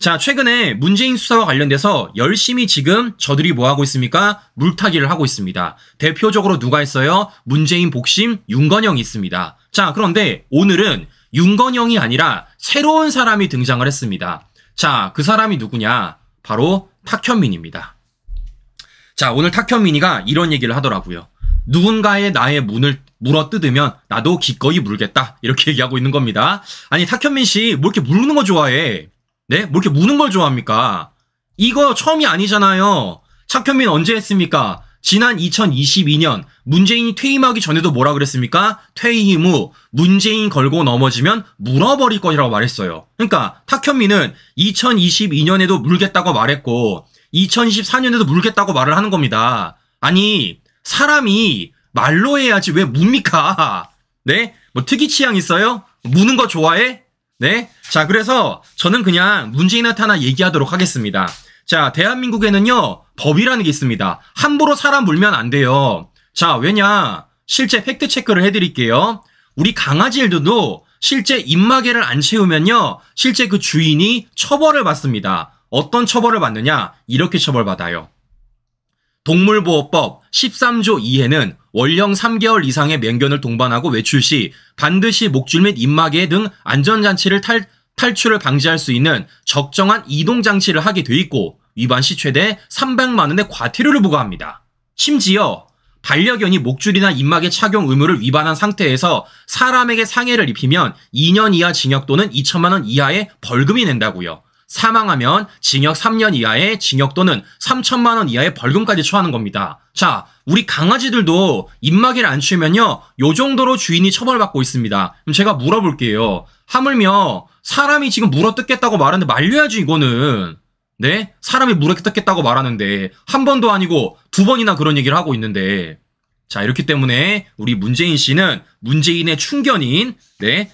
자, 최근에 문재인 수사와 관련돼서 열심히 지금 저들이 뭐 하고 있습니까? 물타기를 하고 있습니다. 대표적으로 누가 있어요? 문재인 복심 윤건영이 있습니다. 자, 그런데 오늘은 윤건영이 아니라 새로운 사람이 등장을 했습니다. 자, 그 사람이 누구냐? 바로 탁현민입니다. 자, 오늘 탁현민이가 이런 얘기를 하더라고요. 누군가의 나의 문을 물어뜯으면 나도 기꺼이 물겠다. 이렇게 얘기하고 있는 겁니다. 아니, 탁현민 씨 뭐 이렇게 물는 거 좋아해? 네? 뭐 이렇게 무는 걸 좋아합니까? 이거 처음이 아니잖아요. 탁현민 언제 했습니까? 지난 2022년 문재인이 퇴임하기 전에도 뭐라 그랬습니까? 퇴임 후 문재인 걸고 넘어지면 물어버릴 것이라고 말했어요. 그러니까 탁현민은 2022년에도 물겠다고 말했고 2024년에도 물겠다고 말을 하는 겁니다. 아니, 사람이 말로 해야지 왜 묻니까? 네? 뭐 특이 취향 있어요? 무는 거 좋아해? 네? 자, 그래서 저는 그냥 문재인한테 하나 얘기하도록 하겠습니다. 자, 대한민국에는요, 법이라는 게 있습니다. 함부로 사람 물면 안 돼요. 자, 왜냐? 실제 팩트 체크를 해드릴게요. 우리 강아지들도 실제 입마개를 안 채우면요, 실제 그 주인이 처벌을 받습니다. 어떤 처벌을 받느냐? 이렇게 처벌받아요. 동물보호법 13조 2에는 월령 3개월 이상의 맹견을 동반하고 외출 시 반드시 목줄 및 입마개 등 안전장치를 탈출을 방지할 수 있는 적정한 이동장치를 하게 돼 있고 위반 시 최대 300만 원의 과태료를 부과합니다. 심지어 반려견이 목줄이나 입마개 착용 의무를 위반한 상태에서 사람에게 상해를 입히면 2년 이하 징역 또는 2천만 원 이하의 벌금이 낸다고요. 사망하면 징역 3년 이하의 징역 또는 3천만 원 이하의 벌금까지 처하는 겁니다. 자, 우리 강아지들도 입마개를 안 치우면요, 요 정도로 주인이 처벌받고 있습니다. 그럼 제가 물어볼게요. 하물며 사람이 지금 물어뜯겠다고 말하는데 말려야지 이거는. 네? 사람이 물어뜯겠다고 말하는데 한 번도 아니고 두 번이나 그런 얘기를 하고 있는데. 자, 이렇기 때문에 우리 문재인 씨는 문재인의 충견인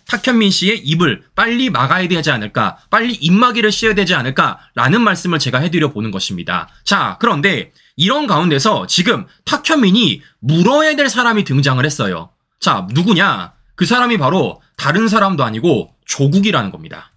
탁현민 씨의 입을 빨리 막아야 되지 않을까, 빨리 입마개를 씌워야 되지 않을까라는 말씀을 제가 해드려 보는 것입니다. 자, 그런데 이런 가운데서 지금 탁현민이 물어야 될 사람이 등장을 했어요. 자, 누구냐? 그 사람이 바로 다른 사람도 아니고 조국이라는 겁니다.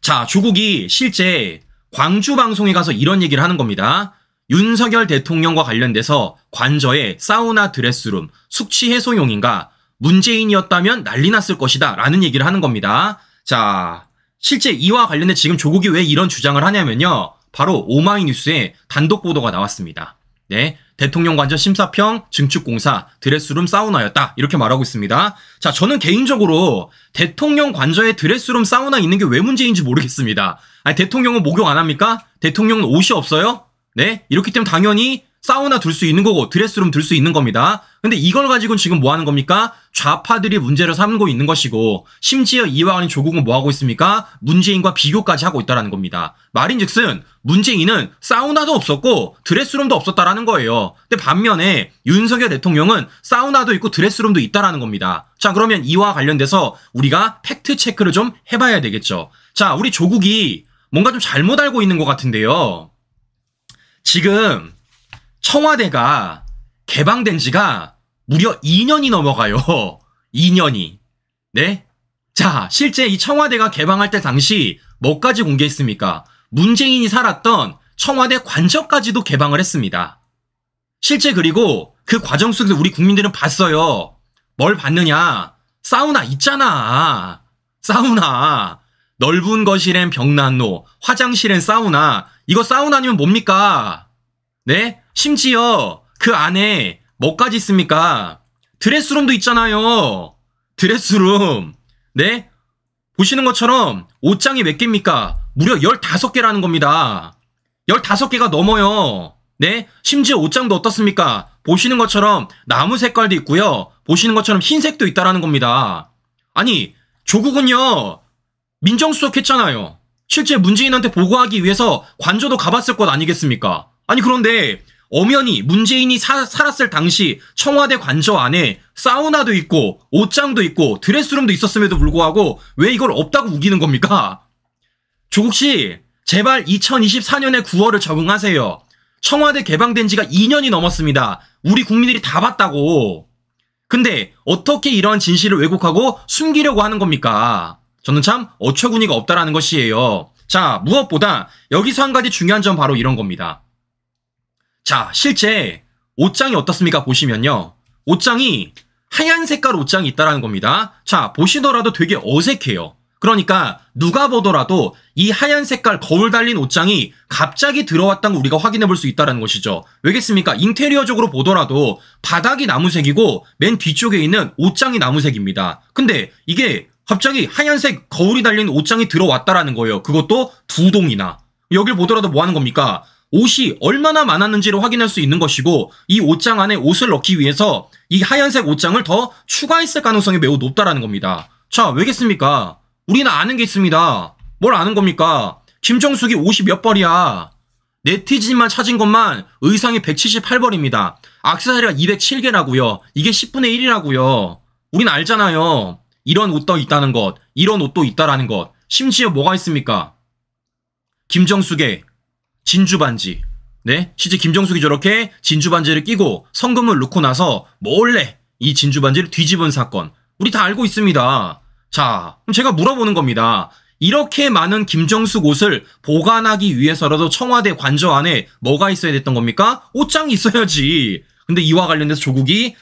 자, 조국이 실제 광주 방송에 가서 이런 얘기를 하는 겁니다. 윤석열 대통령과 관련돼서 관저에 사우나 드레스룸, 숙취 해소용인가 문재인이었다면 난리 났을 것이다 라는 얘기를 하는 겁니다. 자, 실제 이와 관련해 지금 조국이 왜 이런 주장을 하냐면요, 바로 오마이뉴스에 단독 보도가 나왔습니다. 네, 대통령 관저 심사평 증축공사 드레스룸 사우나였다 이렇게 말하고 있습니다. 자, 저는 개인적으로 대통령 관저에 드레스룸 사우나 있는 게 왜 문제인지 모르겠습니다. 아니, 대통령은 목욕 안 합니까? 대통령은 옷이 없어요? 네, 이렇기 때문에 당연히 사우나 둘 수 있는 거고 드레스룸 둘 수 있는 겁니다. 근데 이걸 가지고 지금 뭐 하는 겁니까? 좌파들이 문제를 삼고 있는 것이고, 심지어 이와 관련 조국은 뭐 하고 있습니까? 문재인과 비교까지 하고 있다는 겁니다. 말인즉슨 문재인은 사우나도 없었고 드레스룸도 없었다라는 거예요. 근데 반면에 윤석열 대통령은 사우나도 있고 드레스룸도 있다라는 겁니다. 자, 그러면 이와 관련돼서 우리가 팩트 체크를 좀 해봐야 되겠죠. 자, 우리 조국이 뭔가 좀 잘못 알고 있는 것 같은데요. 지금 청와대가 개방된 지가 무려 2년이 넘어가요. 2년이. 네? 자, 실제 이 청와대가 개방할 때 당시 뭐까지 공개했습니까? 문재인이 살았던 청와대 관저까지도 개방을 했습니다. 실제 그리고 그 과정 속에서 우리 국민들은 봤어요. 뭘 봤느냐? 사우나 있잖아. 사우나. 넓은 거실엔 벽난로, 화장실엔 사우나. 이거 사우나 아니면 뭡니까? 네? 심지어 그 안에 뭐까지 있습니까? 드레스룸도 있잖아요. 드레스룸. 네? 보시는 것처럼 옷장이 몇 개입니까? 무려 15개라는 겁니다. 15개가 넘어요. 네? 심지어 옷장도 어떻습니까? 보시는 것처럼 나무 색깔도 있고요. 보시는 것처럼 흰색도 있다라는 겁니다. 아니, 조국은요, 민정수석 했잖아요. 실제 문재인한테 보고하기 위해서 관저도 가봤을 것 아니겠습니까? 아니, 그런데 엄연히 문재인이 살았을 당시 청와대 관저 안에 사우나도 있고 옷장도 있고 드레스룸도 있었음에도 불구하고 왜 이걸 없다고 우기는 겁니까? 조국씨, 제발 2024년에 9월을 적응하세요. 청와대 개방된 지가 2년이 넘었습니다. 우리 국민들이 다 봤다고. 근데 어떻게 이러한 진실을 왜곡하고 숨기려고 하는 겁니까? 저는 참 어처구니가 없다라는 것이에요. 자, 무엇보다 여기서 한 가지 중요한 점 바로 이런 겁니다. 자, 실제 옷장이 어떻습니까? 보시면요. 옷장이 하얀 색깔 옷장이 있다라는 겁니다. 자, 보시더라도 되게 어색해요. 그러니까 누가 보더라도 이 하얀 색깔 거울 달린 옷장이 갑자기 들어왔다는 걸 우리가 확인해 볼 수 있다는 것이죠. 왜겠습니까? 인테리어적으로 보더라도 바닥이 나무색이고 맨 뒤쪽에 있는 옷장이 나무색입니다. 근데 이게 갑자기 하얀색 거울이 달린 옷장이 들어왔다라는 거예요. 그것도 두 동이나. 여길 보더라도 뭐 하는 겁니까? 옷이 얼마나 많았는지를 확인할 수 있는 것이고 이 옷장 안에 옷을 넣기 위해서 이 하얀색 옷장을 더 추가했을 가능성이 매우 높다라는 겁니다. 자, 왜겠습니까? 우리는 아는 게 있습니다. 뭘 아는 겁니까? 김정숙이 옷이 몇 벌이야? 네티즌만 찾은 것만 의상이 178벌입니다. 액세서리가 207개라고요. 이게 10분의 1이라고요. 우린 알잖아요. 이런 옷도 있다는 것, 이런 옷도 있다라는 것. 심지어 뭐가 있습니까? 김정숙의 진주반지. 네? 실제 김정숙이 저렇게 진주반지를 끼고 성금을 넣고 나서 몰래 이 진주반지를 뒤집은 사건. 우리 다 알고 있습니다. 자, 그럼 제가 물어보는 겁니다. 이렇게 많은 김정숙 옷을 보관하기 위해서라도 청와대 관저 안에 뭐가 있어야 됐던 겁니까? 옷장이 있어야지. 근데 이와 관련돼서 조국이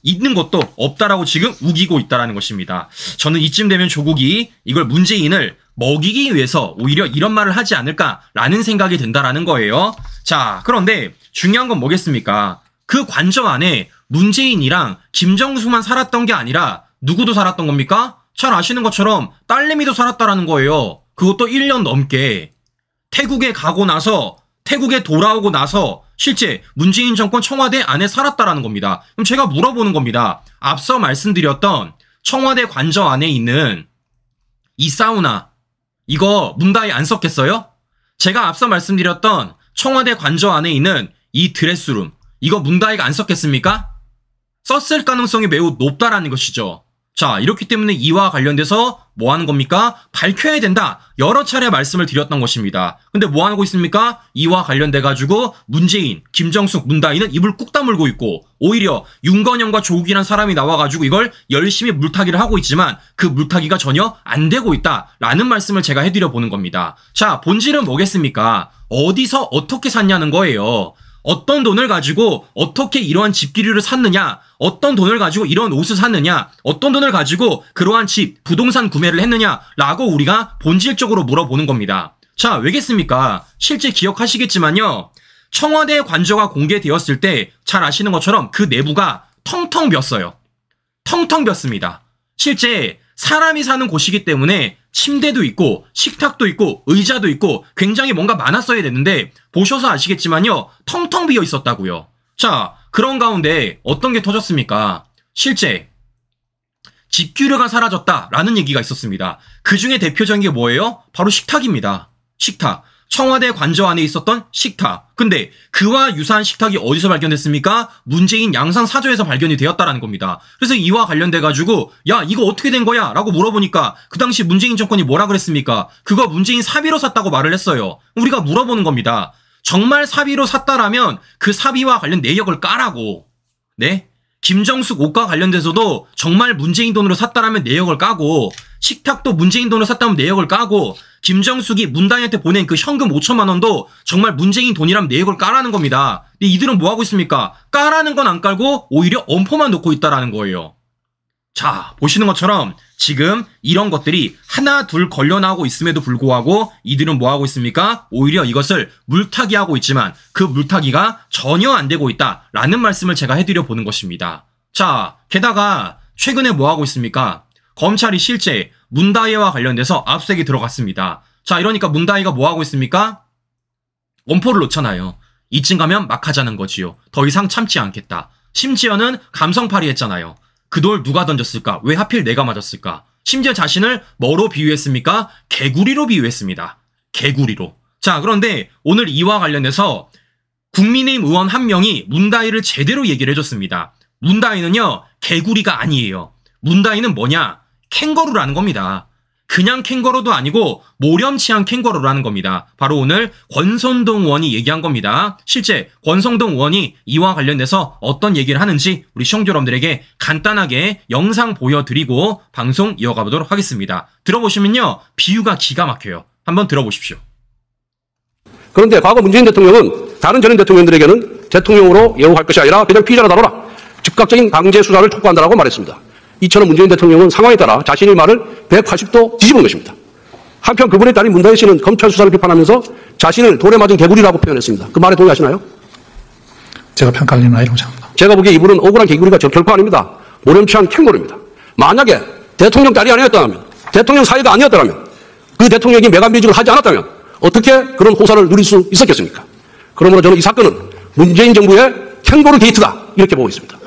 있는 것도 없다라고 지금 우기고 있다라는 것입니다. 저는 이쯤 되면 조국이 이걸 문재인을 먹이기 위해서 오히려 이런 말을 하지 않을까라는 생각이 든다라는 거예요. 자, 그런데 중요한 건 뭐겠습니까? 그 관저 안에 문재인이랑 김정숙만 살았던 게 아니라 누구도 살았던 겁니까? 잘 아시는 것처럼 딸내미도 살았다라는 거예요. 그것도 1년 넘게. 태국에 가고 나서, 태국에 돌아오고 나서 실제 문재인 정권 청와대 안에 살았다라는 겁니다. 그럼 제가 물어보는 겁니다. 앞서 말씀드렸던 청와대 관저 안에 있는 이 사우나, 이거 문다이 안 썼겠어요? 제가 앞서 말씀드렸던 청와대 관저 안에 있는 이 드레스룸, 이거 문다이가 안 썼겠습니까? 썼을 가능성이 매우 높다라는 것이죠. 자, 이렇기 때문에 이와 관련돼서 뭐 하는 겁니까? 밝혀야 된다. 여러 차례 말씀을 드렸던 것입니다. 근데 뭐 하고 있습니까? 이와 관련돼가지고 문재인, 김정숙, 문다이는 입을 꾹 다물고 있고 오히려 윤건영과 조국이란 사람이 나와가지고 이걸 열심히 물타기를 하고 있지만 그 물타기가 전혀 안 되고 있다라는 말씀을 제가 해드려 보는 겁니다. 자, 본질은 뭐겠습니까? 어디서 어떻게 샀냐는 거예요. 어떤 돈을 가지고 어떻게 이러한 집기류를 샀느냐, 어떤 돈을 가지고 이런 옷을 샀느냐, 어떤 돈을 가지고 그러한 집, 부동산 구매를 했느냐라고 우리가 본질적으로 물어보는 겁니다. 자, 왜겠습니까? 실제 기억하시겠지만요. 청와대 관저가 공개되었을 때 잘 아시는 것처럼 그 내부가 텅텅 비었어요. 텅텅 비었습니다. 실제 사람이 사는 곳이기 때문에 침대도 있고 식탁도 있고 의자도 있고 굉장히 뭔가 많았어야 됐는데 보셔서 아시겠지만요. 텅텅 비어 있었다고요. 자, 그런 가운데 어떤 게 터졌습니까? 실제 집규류가 사라졌다라는 얘기가 있었습니다. 그 중에 대표적인 게 뭐예요? 바로 식탁입니다. 식탁. 청와대 관저 안에 있었던 식탁. 근데 그와 유사한 식탁이 어디서 발견됐습니까? 문재인 양상 사저에서 발견이 되었다라는 겁니다. 그래서 이와 관련돼가지고 야, 이거 어떻게 된 거야? 라고 물어보니까 그 당시 문재인 정권이 뭐라 그랬습니까? 그거 문재인 사비로 샀다고 말을 했어요. 우리가 물어보는 겁니다. 정말 사비로 샀다라면 그 사비와 관련 내역을 까라고. 네? 김정숙 옷과 관련돼서도 정말 문재인 돈으로 샀다라면 내역을 까고 식탁도 문재인 돈으로 샀다면 내역을 까고 김정숙이 문다이한테 보낸 그 현금 5천만 원도 정말 문재인 돈이라면 내역을 까라는 겁니다. 근데 이들은 뭐 하고 있습니까? 까라는 건 안 깔고 오히려 엄포만 놓고 있다라는 거예요. 자, 보시는 것처럼 지금 이런 것들이 하나 둘 걸려나오고 있음에도 불구하고 이들은 뭐 하고 있습니까? 오히려 이것을 물타기하고 있지만 그 물타기가 전혀 안 되고 있다라는 말씀을 제가 해드려 보는 것입니다. 자, 게다가 최근에 뭐 하고 있습니까? 검찰이 실제 문다이와 관련돼서 압수수색이 들어갔습니다. 자, 이러니까 문다이가 뭐 하고 있습니까? 원포를 놓잖아요. 이쯤 가면 막 하자는 거지요. 더 이상 참지 않겠다. 심지어는 감성팔이 했잖아요. 그 돌 누가 던졌을까? 왜 하필 내가 맞았을까? 심지어 자신을 뭐로 비유했습니까? 개구리로 비유했습니다. 개구리로. 자, 그런데 오늘 이와 관련해서 국민의힘 의원 한 명이 문다이를 제대로 얘기를 해줬습니다. 문다이는요, 개구리가 아니에요. 문다이는 뭐냐? 캥거루라는 겁니다. 그냥 캥거루도 아니고 모렴치한 캥거루라는 겁니다. 바로 오늘 권선동 의원이 얘기한 겁니다. 실제 권선동 의원이 이와 관련돼서 어떤 얘기를 하는지 우리 시청자 여러분들에게 간단하게 영상 보여드리고 방송 이어가 보도록 하겠습니다. 들어보시면요. 비유가 기가 막혀요. 한번 들어보십시오. 그런데 과거 문재인 대통령은 다른 전임 대통령들에게는 대통령으로 예우할 것이 아니라 그냥 피의자로 다뤄라. 즉각적인 강제 수사를 촉구한다라고 말했습니다. 이처럼 문재인 대통령은 상황에 따라 자신의 말을 180도 뒤집은 것입니다. 한편 그분의 딸인 문다혜 씨는 검찰 수사를 비판하면서 자신을 돌에 맞은 개구리라고 표현했습니다. 그 말에 동의하시나요? 제가 평가할 일은 아니라고 생각합니다. 제가 보기에 이분은 억울한 개구리가 결코 아닙니다. 모렴치한 캥거루입니다. 만약에 대통령 딸이 아니었다면, 대통령 사이가 아니었다면, 그 대통령이 매간비직을 하지 않았다면 어떻게 그런 호사를 누릴 수 있었겠습니까? 그러므로 저는 이 사건은 문재인 정부의 캥거루 게이트다 이렇게 보고 있습니다.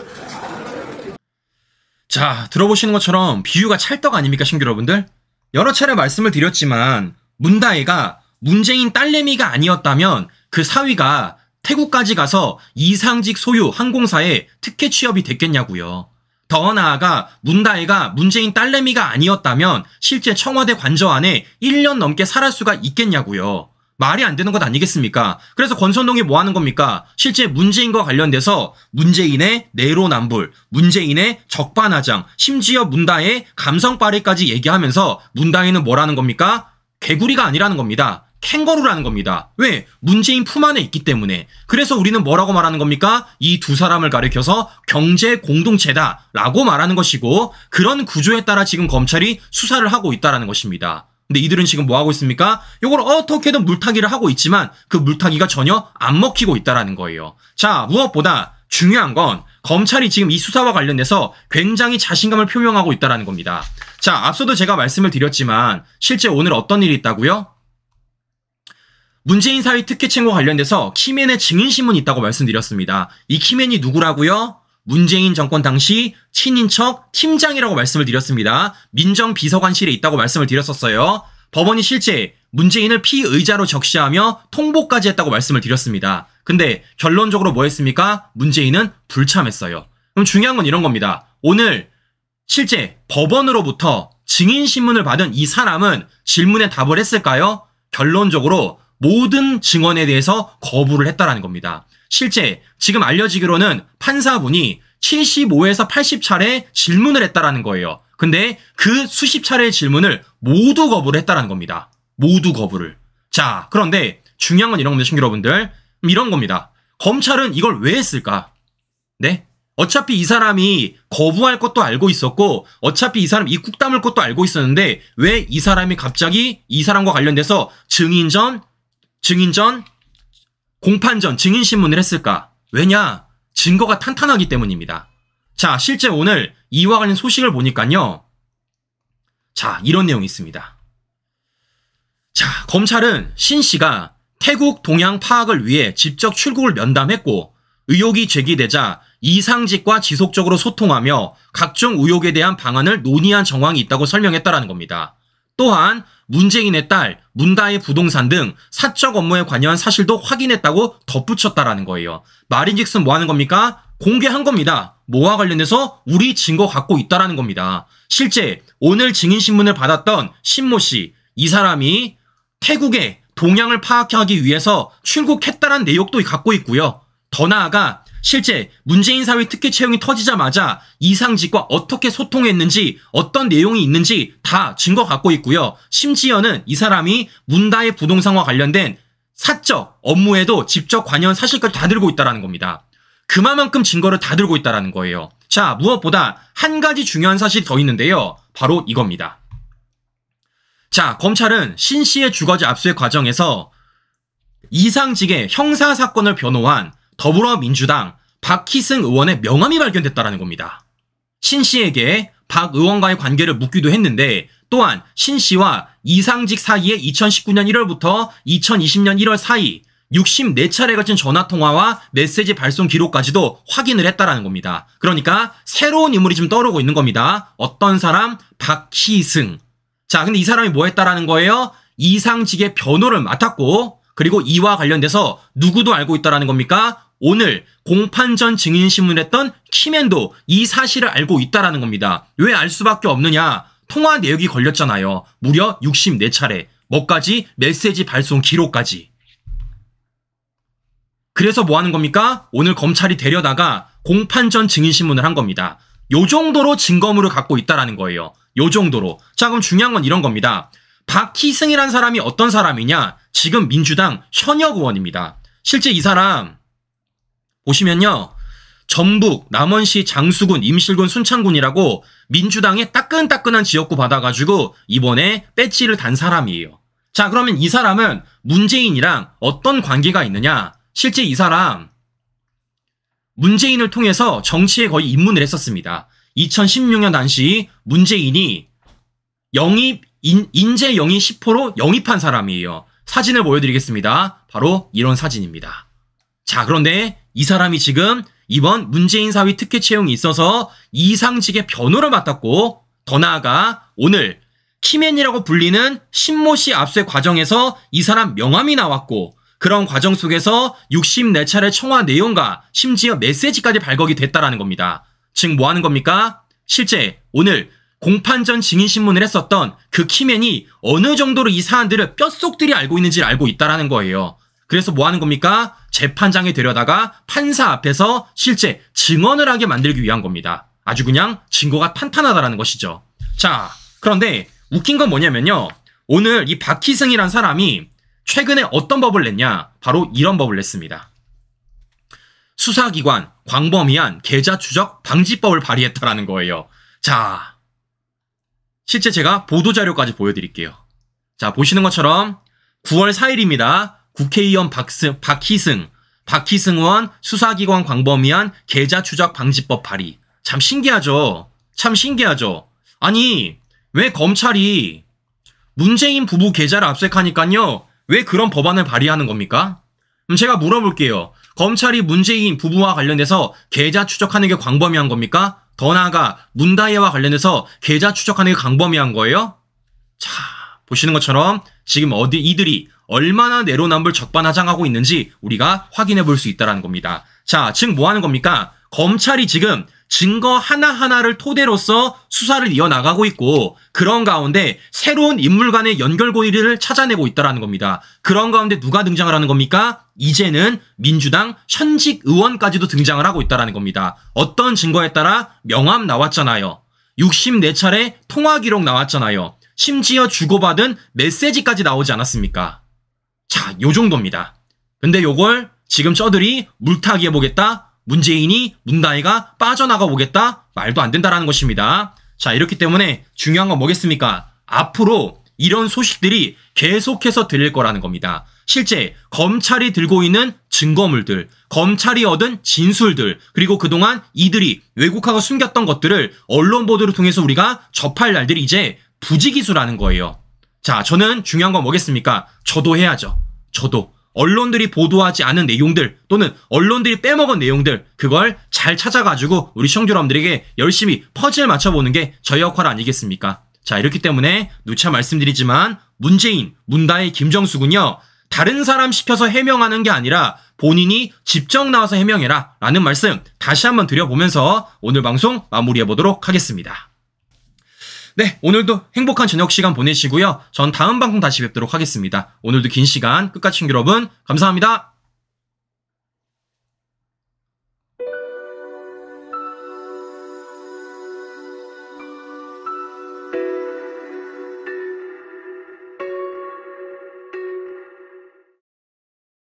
자, 들어보시는 것처럼 비유가 찰떡 아닙니까, 신규 여러분들? 여러 차례 말씀을 드렸지만 문다혜가 문재인 딸내미가 아니었다면 그 사위가 태국까지 가서 이상직 소유 항공사에 특혜 취업이 됐겠냐고요. 더 나아가 문다혜가 문재인 딸내미가 아니었다면 실제 청와대 관저 안에 1년 넘게 살할 수가 있겠냐고요. 말이 안 되는 것 아니겠습니까? 그래서 권선동이 뭐 하는 겁니까? 실제 문재인과 관련돼서 문재인의 내로남불, 문재인의 적반하장, 심지어 문다혜 감성 파리까지 얘기하면서 문다혜는 뭐라는 겁니까? 개구리가 아니라는 겁니다. 캥거루라는 겁니다. 왜? 문재인 품 안에 있기 때문에. 그래서 우리는 뭐라고 말하는 겁니까? 이 두 사람을 가리켜서 경제 공동체다라고 말하는 것이고, 그런 구조에 따라 지금 검찰이 수사를 하고 있다는 것입니다. 근데 이들은 지금 뭐 하고 있습니까? 이걸 어떻게든 물타기를 하고 있지만 그 물타기가 전혀 안 먹히고 있다는 거예요. 자, 무엇보다 중요한 건 검찰이 지금 이 수사와 관련돼서 굉장히 자신감을 표명하고 있다는 겁니다. 자, 앞서도 제가 말씀을 드렸지만 실제 오늘 어떤 일이 있다고요? 문재인 사위 특혜 챙과 관련돼서 키맨의 증인신문이 있다고 말씀드렸습니다. 이 키맨이 누구라고요? 문재인 정권 당시 친인척 팀장이라고 말씀을 드렸습니다. 민정비서관실에 있다고 말씀을 드렸었어요. 법원이 실제 문재인을 피의자로 적시하며 통보까지 했다고 말씀을 드렸습니다. 근데 결론적으로 뭐 했습니까? 문재인은 불참했어요. 그럼 중요한 건 이런 겁니다. 오늘 실제 법원으로부터 증인신문을 받은 이 사람은 질문에 답을 했을까요? 결론적으로 모든 증언에 대해서 거부를 했다라는 겁니다. 실제 지금 알려지기로는 판사분이 75에서 80차례 질문을 했다라는 거예요. 근데 그 수십 차례의 질문을 모두 거부를 했다라는 겁니다. 모두 거부를. 자, 그런데 중요한 건 이런 겁니다, 신규 여러분들. 이런 겁니다. 검찰은 이걸 왜 했을까? 네? 어차피 이 사람이 거부할 것도 알고 있었고, 어차피 이 사람이 입국 다물 것도 알고 있었는데 왜 이 사람이 갑자기 이 사람과 관련돼서 증인전, 공판전, 증인신문을 했을까? 왜냐? 증거가 탄탄하기 때문입니다. 자, 실제 오늘 이와 관련 소식을 보니까요. 자, 이런 내용이 있습니다. 자, 검찰은 신 씨가 태국 동향 파악을 위해 직접 출국을 면담했고 의혹이 제기되자 이상직과 지속적으로 소통하며 각종 의혹에 대한 방안을 논의한 정황이 있다고 설명했다라는 겁니다. 또한 문재인의 딸 문다혜 부동산 등 사적 업무에 관여한 사실도 확인했다고 덧붙였다라는 거예요. 말인즉슨 뭐 하는 겁니까? 공개한 겁니다. 뭐와 관련해서 우리 증거 갖고 있다라는 겁니다. 실제 오늘 증인신문을 받았던 신모 씨, 이 사람이 태국의 동향을 파악하기 위해서 출국했다라는 내용도 갖고 있고요. 더 나아가 실제 문재인 사위 특혜 채용이 터지자마자 이상직과 어떻게 소통했는지 어떤 내용이 있는지 다 증거 갖고 있고요. 심지어는 이 사람이 문다혜 부동산과 관련된 사적 업무에도 직접 관여한 사실까지 다 들고 있다는 겁니다. 그만큼 증거를 다 들고 있다는 거예요. 자, 무엇보다 한 가지 중요한 사실이 더 있는데요. 바로 이겁니다. 자, 검찰은 신 씨의 주거지 압수의 과정에서 이상직의 형사사건을 변호한 더불어민주당 박희승 의원의 명함이 발견됐다는 겁니다. 신 씨에게 박 의원과의 관계를 묻기도 했는데 또한 신 씨와 이상직 사이에 2019년 1월부터 2020년 1월 사이 64차례에 걸친 전화통화와 메시지 발송 기록까지도 확인을 했다라는 겁니다. 그러니까 새로운 인물이 지금 떠오르고 있는 겁니다. 어떤 사람? 박희승. 자, 근데 이 사람이 뭐 했다라는 거예요? 이상직의 변호를 맡았고 그리고 이와 관련돼서 누구도 알고 있다라는 겁니까? 오늘 공판전 증인신문을 했던 키맨도 이 사실을 알고 있다라는 겁니다. 왜 알 수밖에 없느냐? 통화 내역이 걸렸잖아요. 무려 64차례. 뭐까지? 메시지 발송 기록까지. 그래서 뭐 하는 겁니까? 오늘 검찰이 데려다가 공판전 증인신문을 한 겁니다. 요 정도로 증거물을 갖고 있다라는 거예요. 요 정도로. 자, 그럼 중요한 건 이런 겁니다. 박희승이란 사람이 어떤 사람이냐? 지금 민주당 현역 의원입니다. 실제 이 사람 보시면요. 전북, 남원시, 장수군, 임실군, 순창군이라고 민주당의 따끈따끈한 지역구 받아가지고 이번에 배지를 단 사람이에요. 자, 그러면 이 사람은 문재인이랑 어떤 관계가 있느냐? 실제 이 사람 문재인을 통해서 정치에 거의 입문을 했었습니다. 2016년 당시 문재인이 인재 영입 10%로 영입한 사람이에요. 사진을 보여드리겠습니다. 바로 이런 사진입니다. 자, 그런데 이 사람이 지금 이번 문재인 사위 특혜 채용이 있어서 이상직의 변호를 맡았고, 더 나아가 오늘 키맨이라고 불리는 신모 씨 압수의 과정에서 이 사람 명함이 나왔고, 그런 과정 속에서 64차례 청와 내용과 심지어 메시지까지 발각이 됐다라는 겁니다. 즉 뭐 하는 겁니까? 실제 오늘 공판전 증인신문을 했었던 그 키맨이 어느 정도로 이 사안들을 뼛속들이 알고 있는지를 알고 있다라는 거예요. 그래서 뭐 하는 겁니까? 재판장에 데려다가 판사 앞에서 실제 증언을 하게 만들기 위한 겁니다. 아주 그냥 증거가 탄탄하다라는 것이죠. 자, 그런데 웃긴 건 뭐냐면요. 오늘 이 박희승이란 사람이 최근에 어떤 법을 냈냐? 바로 이런 법을 냈습니다. 수사기관 광범위한 계좌 추적 방지법을 발의했다라는 거예요. 자, 실제 제가 보도자료까지 보여드릴게요. 자, 보시는 것처럼 9월 4일입니다. 국회의원 박희승 의원 수사기관 광범위한 계좌 추적 방지법 발의. 참 신기하죠? 참 신기하죠? 아니, 왜 검찰이 문재인 부부 계좌를 압수하니까요? 왜 그런 법안을 발의하는 겁니까? 제가 물어볼게요. 검찰이 문재인 부부와 관련해서 계좌 추적하는 게 광범위한 겁니까? 더 나아가 문다혜와 관련해서 계좌 추적하는 게 광범위한 거예요? 자, 보시는 것처럼 지금 이들이 얼마나 내로남불 적반하장하고 있는지 우리가 확인해 볼 수 있다는 겁니다. 자, 즉 뭐 하는 겁니까? 검찰이 지금 증거 하나하나를 토대로서 수사를 이어나가고 있고, 그런 가운데 새로운 인물 간의 연결고리를 찾아내고 있다는 겁니다. 그런 가운데 누가 등장을 하는 겁니까? 이제는 민주당 현직 의원까지도 등장을 하고 있다는 겁니다. 어떤 증거에 따라 명함 나왔잖아요. 64차례 통화 기록 나왔잖아요. 심지어 주고받은 메시지까지 나오지 않았습니까? 자, 요 정도입니다. 근데 요걸 지금 저들이 물타기 해보겠다? 문재인이, 문다혜가 빠져나가 보겠다? 말도 안 된다라는 것입니다. 자, 이렇기 때문에 중요한 건 뭐겠습니까? 앞으로 이런 소식들이 계속해서 들릴 거라는 겁니다. 실제 검찰이 들고 있는 증거물들, 검찰이 얻은 진술들, 그리고 그동안 이들이 왜곡하고 숨겼던 것들을 언론 보도를 통해서 우리가 접할 날들이 이제 부지기수라는 거예요. 자, 저는 중요한 건 뭐겠습니까? 저도 해야죠. 저도. 언론들이 보도하지 않은 내용들, 또는 언론들이 빼먹은 내용들, 그걸 잘 찾아가지고 우리 시청자 여러분들에게 열심히 퍼즐 맞춰보는 게 저희 역할 아니겠습니까? 자, 이렇기 때문에 누차 말씀드리지만 문재인, 문다혜, 김정숙은요, 다른 사람 시켜서 해명하는 게 아니라 본인이 직접 나와서 해명해라 라는 말씀 다시 한번 드려보면서 오늘 방송 마무리해보도록 하겠습니다. 네, 오늘도 행복한 저녁 시간 보내시고요. 전 다음 방송 다시 뵙도록 하겠습니다. 오늘도 긴 시간 끝까지 시청자 여러분 감사합니다.